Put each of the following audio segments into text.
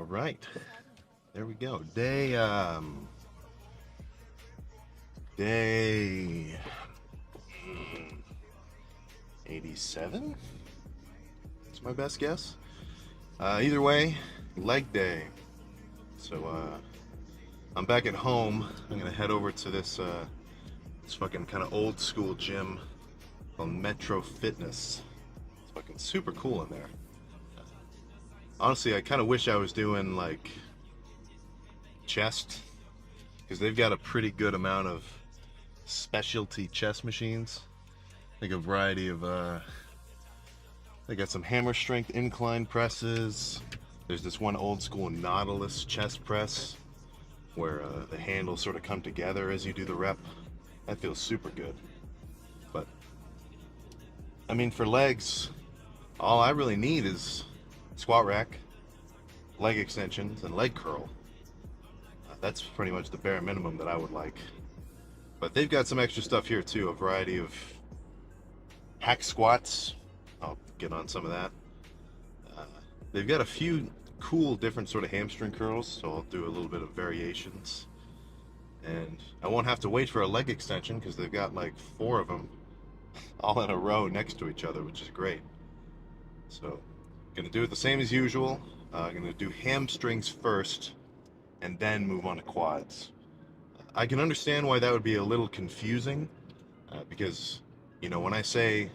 All right, there we go. Day 87. That's my best guess. Either way, leg day. So I'm back at home. I'm gonna head over to this fucking kind of old school gym called Metro Fitness. It's fucking super cool in there. Honestly, I kind of wish I was doing like chest, because they've got a pretty good amount of specialty chest machines. Like a variety of they got some hammer strength incline presses. There's this one old school Nautilus chest press where the handles sort of come together as you do the rep. That feels super good. But I mean, for legs, all I really need is squat rack, leg extensions, and leg curl. That's pretty much the bare minimum that I would like. But they've got some extra stuff here too, a variety of hack squats. I'll get on some of that. They've got a few cool different sort of hamstring curls, so I'll do a little bit of variations. And I won't have to wait for a leg extension because they've got like 4 of them all in a row next to each other, which is great. So gonna do it the same as usual. I'm gonna do hamstrings first and then move on to quads. I can understand why that would be a little confusing because, you know, when I say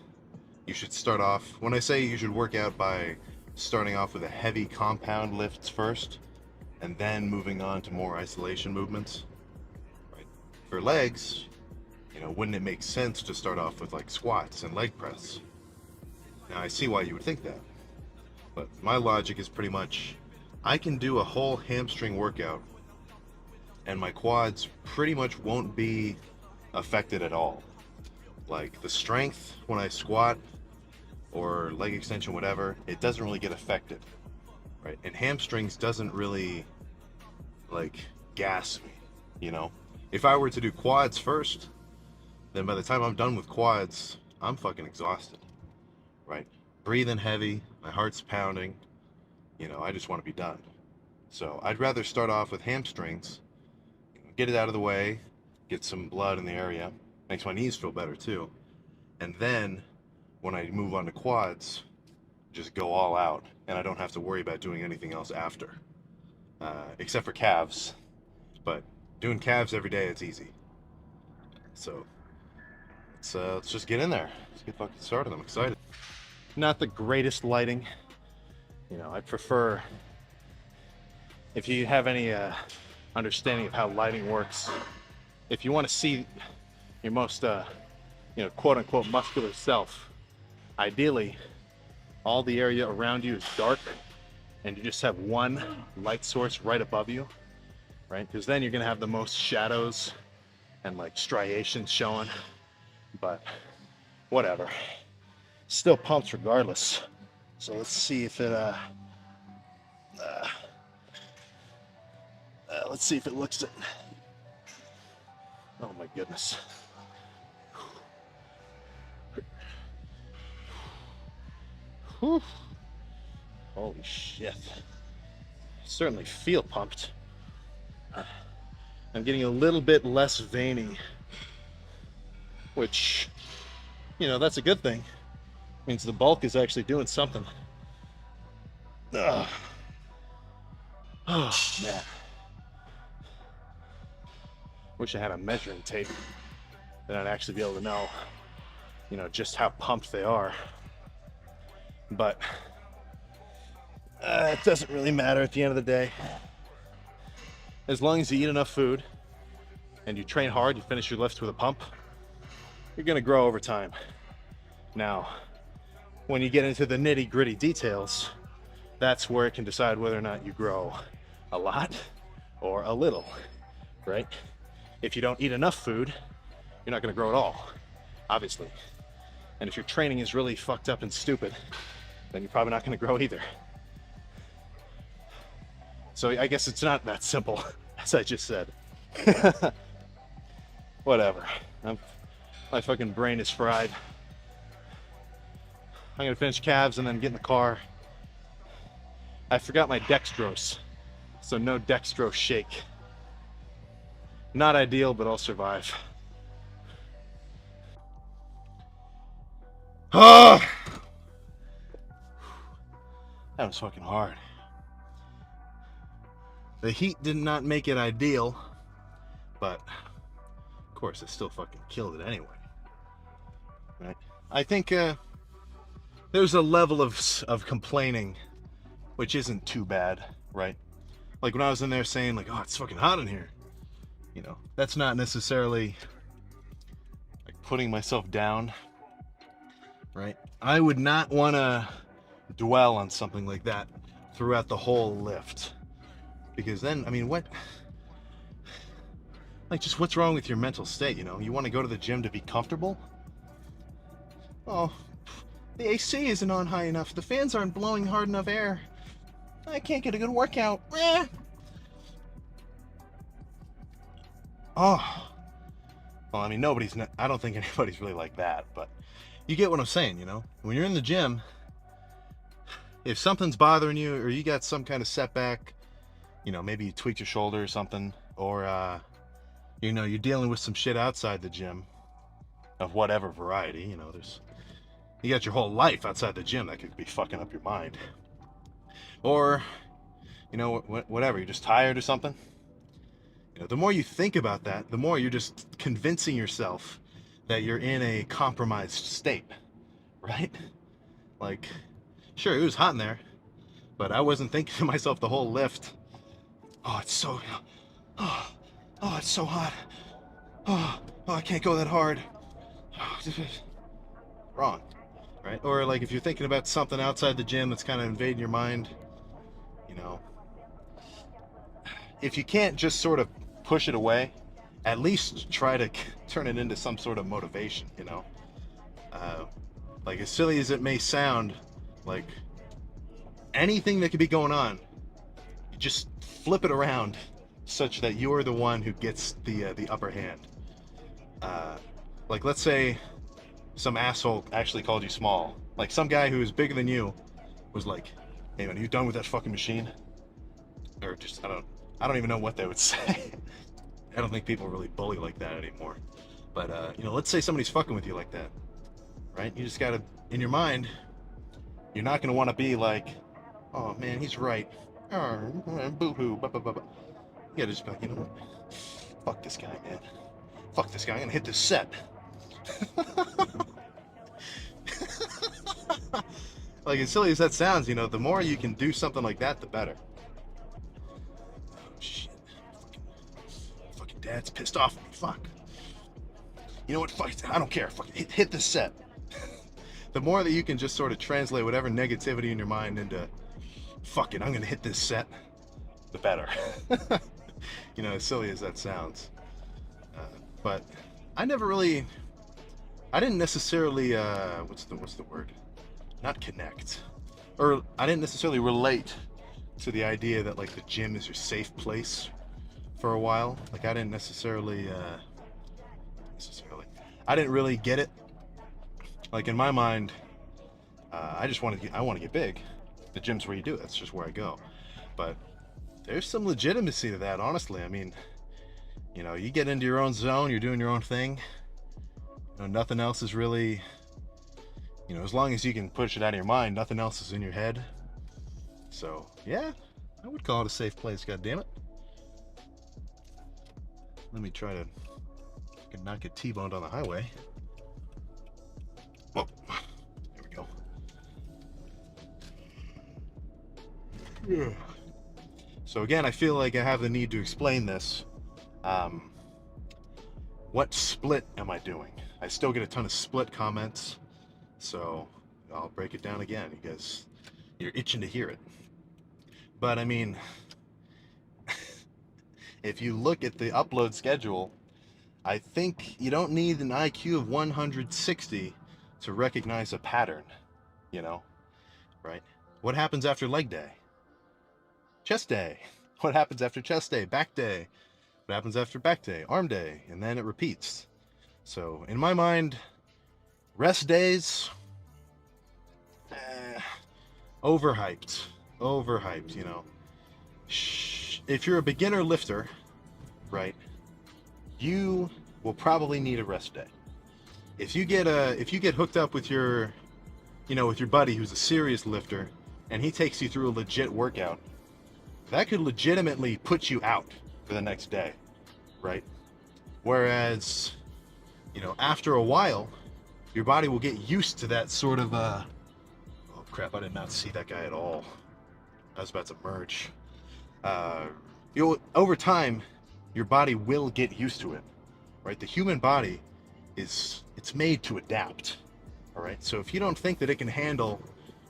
you should work out by starting off with a heavy compound lifts first and then moving on to more isolation movements, right? For legs, you know, wouldn't it make sense to start off with like squats and leg press? Now I see why you would think that, but my logic is pretty much I can do a whole hamstring workout and my quads pretty much won't be affected at all. Like the strength when I squat or leg extension, whatever, it doesn't really get affected, right? And hamstrings doesn't really like gas me, you know? If I were to do quads first, then by the time I'm done with quads, I'm fucking exhausted, right? Breathing heavy, my heart's pounding, you know, I just want to be done. So I'd rather start off with hamstrings, get it out of the way, get some blood in the area, makes my knees feel better too. And then when I move on to quads, just go all out and I don't have to worry about doing anything else after. Except for calves. But doing calves every day, it's easy. So let's just get in there. Let's get fucking started. I'm excited. Not the greatest lighting. You know, I prefer, if you have any understanding of how lighting works, if you want to see your most, quote unquote muscular self, ideally, all the area around you is dark and you just have one light source right above you, right? Because then you're gonna have the most shadows and like striations showing, but whatever. Still pumped regardless. So let's see if it let's see if it looks it. Oh my goodness. Whew. Holy shit. Certainly feel pumped. I'm getting a little bit less veiny, which, you know, that's a good thing. Means the bulk is actually doing something. Ugh. Oh man. Wish I had a measuring tape, then I'd actually be able to know, you know, just how pumped they are. But it doesn't really matter at the end of the day. As long as you eat enough food and you train hard, you finish your lifts with a pump, you're gonna grow over time. Now, when you get into the nitty-gritty details, that's where it can decide whether or not you grow a lot or a little, right? If you don't eat enough food, you're not gonna grow at all, obviously. And if your training is really fucked up and stupid, then you're probably not gonna grow either. So I guess it's not that simple, as I just said. Whatever. My fucking brain is fried. I'm gonna finish calves and then get in the car. I forgot my dextrose So no dextro shake. Not ideal, but I'll survive. Ah, that was fucking hard. The heat did not make it ideal, but of course it still fucking killed it anyway. Right? I think there's a level of complaining which isn't too bad, right? Like when I was in there saying like, "Oh, it's fucking hot in here," you know, that's not necessarily like putting myself down, right? I would not want to dwell on something like that throughout the whole lift, because then, I mean, what? Like, just what's wrong with your mental state? You know, you want to go to the gym to be comfortable. Oh, the AC isn't on high enough. The fans aren't blowing hard enough air. I can't get a good workout. Oh, well, I mean, I don't think anybody's really like that, but you get what I'm saying, you know? When you're in the gym, if something's bothering you or you got some kind of setback, you know, maybe you tweaked your shoulder or something, or, you know, you're dealing with some shit outside the gym of whatever variety, you know, you got your whole life outside the gym that could be fucking up your mind. Or, you know, whatever, you're just tired or something. You know, the more you think about that, the more you're just convincing yourself that you're in a compromised state, right? Like, sure, it was hot in there, but I wasn't thinking to myself the whole lift, oh, oh, oh, it's so hot. Oh, I can't go that hard. Wrong, right? Or like if you're thinking about something outside the gym that's kind of invading your mind, you know, if you can't just sort of push it away, at least try to turn it into some sort of motivation, you know? Like, as silly as it may sound, like, anything that could be going on, you just flip it around such that you're the one who gets the upper hand. Like, let's say some asshole actually called you small. Like, some guy who is bigger than you was like, "Hey man, are you done with that fucking machine?" Or just, I don't even know what they would say. I don't think people really bully like that anymore. But, you know, let's say somebody's fucking with you like that, right? You just gotta, in your mind, you're not gonna want to be like, "Oh man, he's right. Oh, boo-hoo, blah, blah, blah, blah." You gotta just be like, you know what? Fuck this guy, man. Fuck this guy. I'm gonna hit this set. Like, as silly as that sounds, you know, the more you can do something like that, the better. Oh, shit. Fucking dad's pissed off at me. Fuck. You know what? Fuck. I don't care. Fucking hit this set. The more that you can just sort of translate whatever negativity in your mind into, fuck it, I'm gonna hit this set, the better. You know, as silly as that sounds. But I didn't necessarily, what's the word? Not connect. Or I didn't necessarily relate to the idea that, like, the gym is your safe place for a while. Like, I didn't necessarily, I didn't really get it. Like, in my mind, I want to get big. The gym's where you do it. That's just where I go. But there's some legitimacy to that, honestly. I mean, you know, you get into your own zone, you're doing your own thing. You know, nothing else is really, you know, as long as you can push it out of your mind, nothing else is in your head. So, yeah, I would call it a safe place, goddammit. Let me try to not get T-boned on the highway. Whoa, there we go. So again, I feel like I have the need to explain this. What split am I doing? I still get a ton of split comments, so I'll break it down again. You guys, you're itching to hear it. But I mean, if you look at the upload schedule, I think you don't need an IQ of 160 to recognize a pattern, you know, right? What happens after leg day? Chest day. What happens after chest day? Back day. What happens after back day? Arm day. And then it repeats. So, in my mind, rest days, overhyped. Overhyped, you know. if you're a beginner lifter, right, you will probably need a rest day. If you get hooked up with your, with your buddy who's a serious lifter, and he takes you through a legit workout, that could legitimately put you out for the next day, right? Whereas, after a while, your body will get used to that sort of, oh crap, I did not see that guy at all. I was about to merge. Over time, your body will get used to it, right? The human body it's made to adapt, all right? So if you don't think that it can handle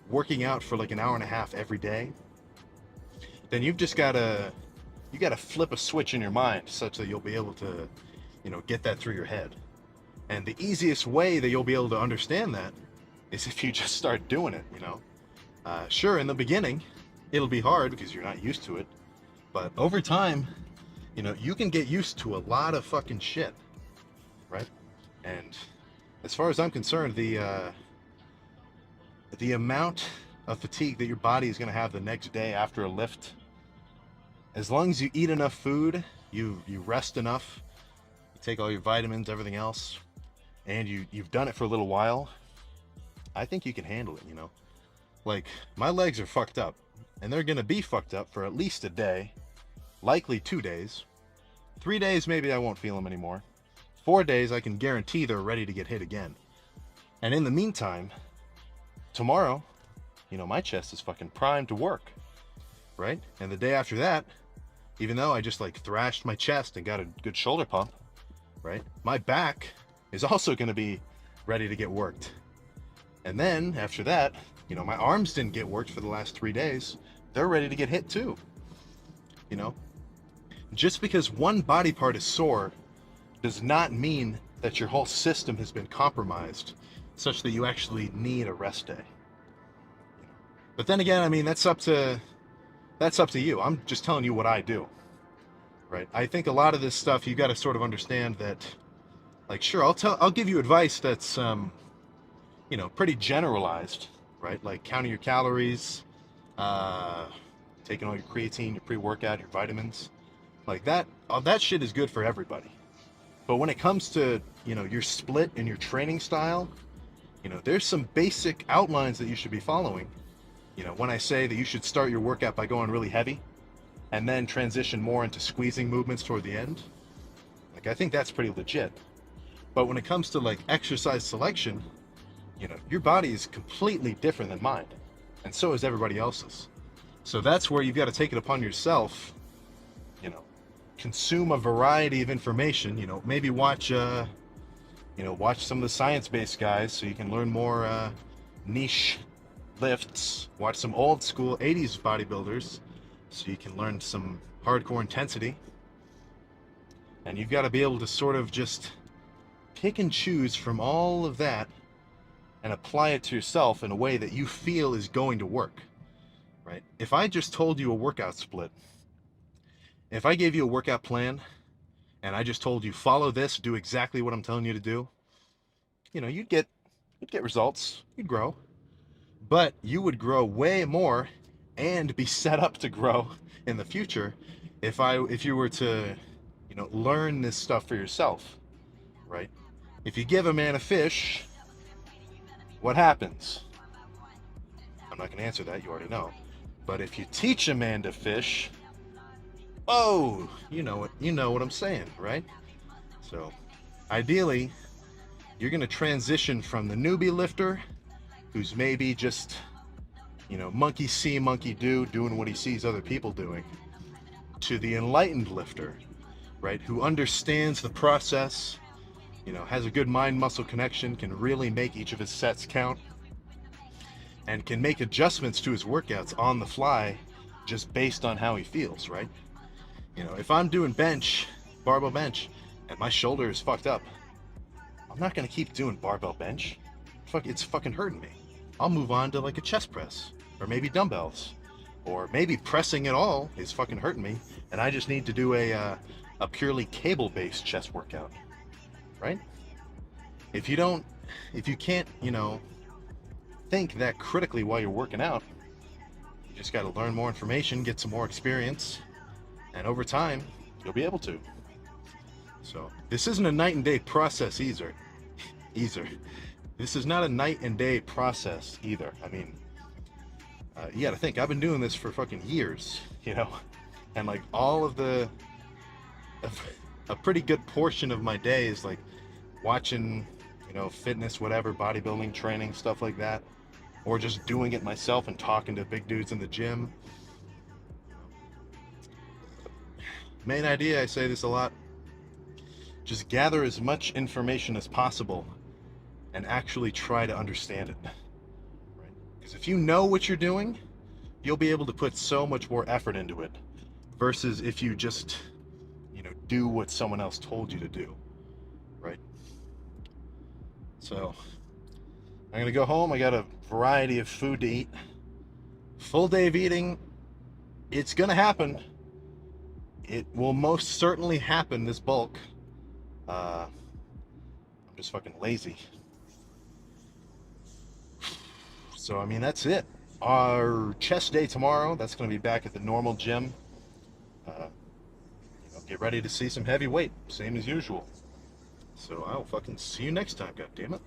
working out for like an hour and a half every day, then you gotta flip a switch in your mind such that you'll be able to, get that through your head. And the easiest way that you'll be able to understand that is if you just start doing it, Sure, in the beginning, it'll be hard because you're not used to it. But over time, you can get used to a lot of fucking shit, right? And as far as I'm concerned, the amount of fatigue that your body is going to have the next day after a lift, as long as you eat enough food, you rest enough, you take all your vitamins, everything else, and you've done it for a little while, I think you can handle it, Like, my legs are fucked up, and they're going to be fucked up for at least a day, likely 2 days. 3 days, maybe I won't feel them anymore. 4 days, I can guarantee they're ready to get hit again. And in the meantime, tomorrow, my chest is fucking primed to work, right? And the day after that, even though I just like thrashed my chest and got a good shoulder pump, right? My back is also going to be ready to get worked. And then after that, my arms didn't get worked for the last 3 days. They're ready to get hit too. Just because one body part is sore does not mean that your whole system has been compromised such that you actually need a rest day. But then again, I mean, that's up to you. I'm just telling you what I do, right? I think a lot of this stuff you got to sort of understand that, like, sure, I'll give you advice that's pretty generalized, right? Like counting your calories, taking all your creatine, your pre-workout, your vitamins, like that. All that shit is good for everybody. But when it comes to your split and your training style, there's some basic outlines that you should be following. When I say that you should start your workout by going really heavy and then transition more into squeezing movements toward the end, like, I think that's pretty legit. But when it comes to like exercise selection, your body is completely different than mine, and so is everybody else's. So that's where you've got to take it upon yourself, consume a variety of information, maybe watch watch some of the science-based guys so you can learn more niche lifts, watch some old school 80s bodybuilders so you can learn some hardcore intensity. And you've got to be able to sort of just pick and choose from all of that and apply it to yourself in a way that you feel is going to work, right? If I just told you a workout split, if I gave you a workout plan and I just told you follow this, do exactly what I'm telling you to do, you'd get results, you'd grow, but you would grow way more and be set up to grow in the future if you were to learn this stuff for yourself, right? If you give a man a fish, what happens? I'm not going to answer that, you already know. But if you teach a man to fish, oh, you know what I'm saying, right? So ideally, you're going to transition from the newbie lifter who's maybe just monkey see, monkey do, doing what he sees other people doing, to the enlightened lifter, right, who understands the process, has a good mind-muscle connection, can really make each of his sets count, and can make adjustments to his workouts on the fly just based on how he feels, right? If I'm doing barbell bench, and my shoulder is fucked up, I'm not going to keep doing barbell bench. It's fucking hurting me. I'll move on to like a chest press, or maybe dumbbells, or maybe pressing at all is fucking hurting me, and I just need to do a purely cable-based chest workout, right? If you can't, think that critically while you're working out, you just got to learn more information, get some more experience, And over time, you'll be able to. So this isn't a night and day process either. This is not a night and day process either. I mean, you gotta think, I've been doing this for fucking years, you know? And like all of a pretty good portion of my day is like watching, you know, fitness, whatever, bodybuilding, training, stuff like that. Or just doing it myself and talking to big dudes in the gym. Main idea, I say this a lot, just gather as much information as possible and actually try to understand it. Right? Because if you know what you're doing, you'll be able to put so much more effort into it versus if you just, you know, do what someone else told you to do. Right? So, I'm gonna go home. I got a variety of food to eat. Full day of eating, it's gonna happen. It will most certainly happen, this bulk. I'm just fucking lazy. So, I mean, that's it. Our chest day tomorrow, that's going to be back at the normal gym. Get ready to see some heavy weight, same as usual. So, I'll fucking see you next time, goddammit.